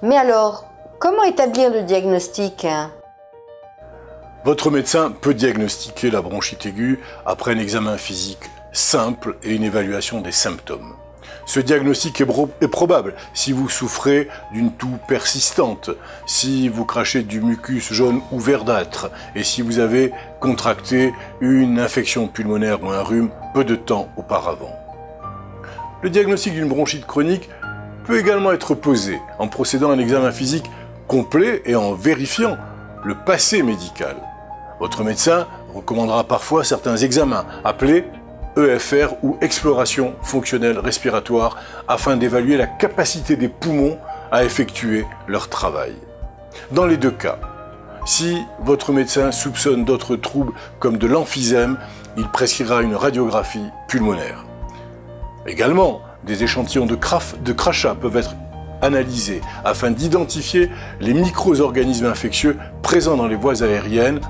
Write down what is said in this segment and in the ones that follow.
Mais alors, comment établir le diagnostic? Votre médecin peut diagnostiquer la bronchite aiguë après un examen physique simple et une évaluation des symptômes. Ce diagnostic est probable si vous souffrez d'une toux persistante, si vous crachez du mucus jaune ou verdâtre et si vous avez contracté une infection pulmonaire ou un rhume peu de temps auparavant. Le diagnostic d'une bronchite chronique peut également être posé en procédant à un examen physique complet et en vérifiant le passé médical. Votre médecin recommandera parfois certains examens appelés EFR ou exploration fonctionnelle respiratoire afin d'évaluer la capacité des poumons à effectuer leur travail. Dans les deux cas, si votre médecin soupçonne d'autres troubles comme de l'emphysème, il prescrira une radiographie pulmonaire. Également, des échantillons de crachat peuvent être analysés afin d'identifier les micro-organismes infectieux présents dans les voies aériennes,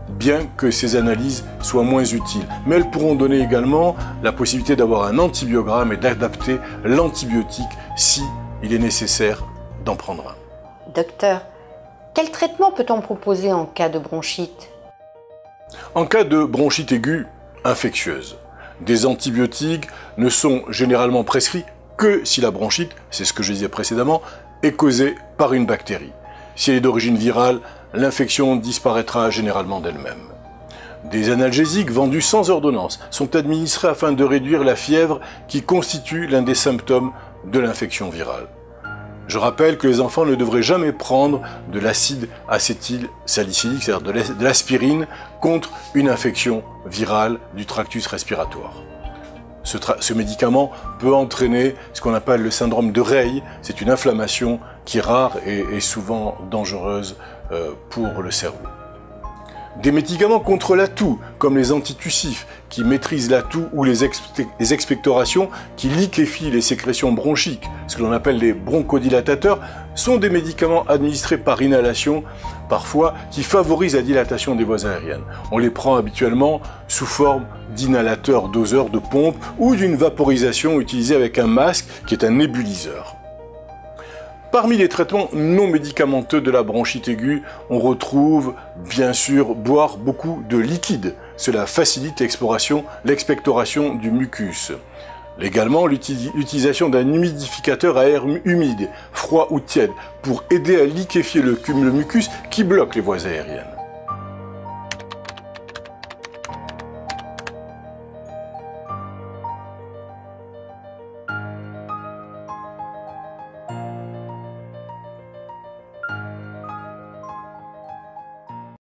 bien que ces analyses soient moins utiles. Mais elles pourront donner également la possibilité d'avoir un antibiogramme et d'adapter l'antibiotique si il est nécessaire d'en prendre un. Docteur, quel traitement peut-on proposer en cas de bronchite? En cas de bronchite aiguë infectieuse, des antibiotiques ne sont généralement prescrits que si la bronchite, c'est ce que je disais précédemment, est causée par une bactérie. Si elle est d'origine virale, l'infection disparaîtra généralement d'elle-même. Des analgésiques vendus sans ordonnance sont administrés afin de réduire la fièvre qui constitue l'un des symptômes de l'infection virale. Je rappelle que les enfants ne devraient jamais prendre de l'acide acétylsalicylique, c'est-à-dire de l'aspirine, contre une infection virale du tractus respiratoire. Ce médicament peut entraîner ce qu'on appelle le syndrome de Rey. C'est une inflammation qui est rare et souvent dangereuse pour le cerveau. Des médicaments contre la toux, comme les antitussifs, qui maîtrisent la toux, ou les expectorations, qui liquéfient les sécrétions bronchiques, ce que l'on appelle les bronchodilatateurs, sont des médicaments administrés par inhalation, parfois, qui favorisent la dilatation des voies aériennes. On les prend habituellement sous forme d'inhalateurs doseurs de pompe ou d'une vaporisation utilisée avec un masque qui est un nébuliseur. Parmi les traitements non médicamenteux de la bronchite aiguë, on retrouve bien sûr boire beaucoup de liquide. Cela facilite l'expectoration du mucus. Également l'utilisation d'un humidificateur à air humide, froid ou tiède, pour aider à liquéfier le mucus qui bloque les voies aériennes.